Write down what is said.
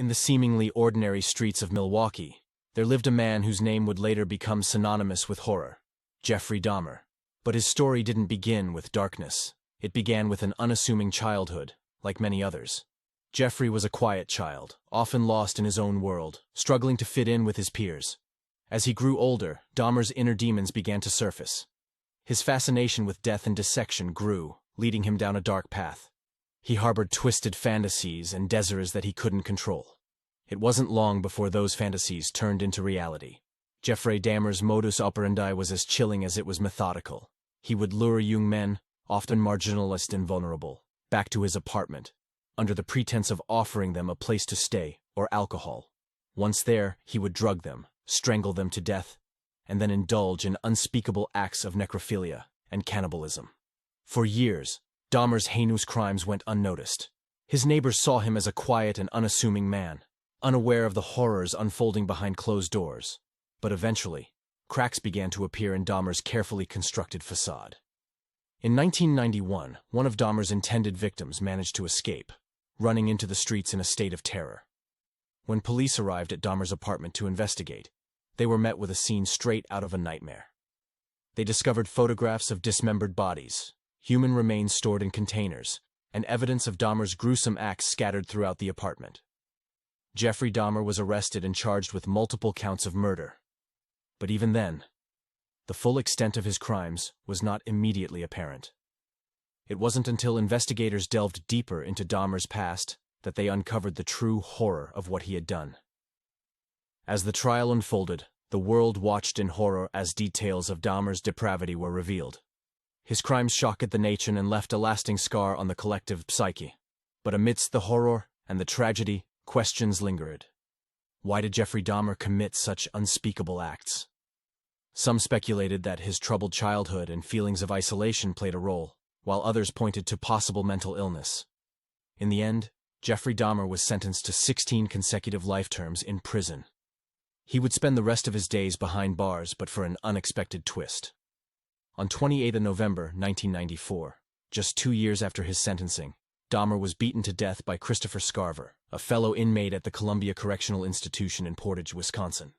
In the seemingly ordinary streets of Milwaukee, there lived a man whose name would later become synonymous with horror, Jeffrey Dahmer. But his story didn't begin with darkness. It began with an unassuming childhood, like many others. Jeffrey was a quiet child, often lost in his own world, struggling to fit in with his peers. As he grew older, Dahmer's inner demons began to surface. His fascination with death and dissection grew, leading him down a dark path. He harbored twisted fantasies and desires that he couldn't control. It wasn't long before those fantasies turned into reality. Jeffrey Dahmer's modus operandi was as chilling as it was methodical. He would lure young men, often marginalized and vulnerable, back to his apartment, under the pretense of offering them a place to stay or alcohol. Once there, he would drug them, strangle them to death, and then indulge in unspeakable acts of necrophilia and cannibalism. For years, Dahmer's heinous crimes went unnoticed. His neighbors saw him as a quiet and unassuming man, unaware of the horrors unfolding behind closed doors. But eventually, cracks began to appear in Dahmer's carefully constructed facade. In 1991, one of Dahmer's intended victims managed to escape, running into the streets in a state of terror. When police arrived at Dahmer's apartment to investigate, they were met with a scene straight out of a nightmare. They discovered photographs of dismembered bodies, human remains stored in containers, and evidence of Dahmer's gruesome acts scattered throughout the apartment. Jeffrey Dahmer was arrested and charged with multiple counts of murder. But even then, the full extent of his crimes was not immediately apparent. It wasn't until investigators delved deeper into Dahmer's past that they uncovered the true horror of what he had done. As the trial unfolded, the world watched in horror as details of Dahmer's depravity were revealed. His crimes shocked the nation and left a lasting scar on the collective psyche. But amidst the horror and the tragedy, questions lingered. Why did Jeffrey Dahmer commit such unspeakable acts? Some speculated that his troubled childhood and feelings of isolation played a role, while others pointed to possible mental illness. In the end, Jeffrey Dahmer was sentenced to 16 consecutive life terms in prison. He would spend the rest of his days behind bars, but for an unexpected twist. On 28 November 1994, just 2 years after his sentencing, Dahmer was beaten to death by Christopher Scarver, a fellow inmate at the Columbia Correctional Institution in Portage, Wisconsin.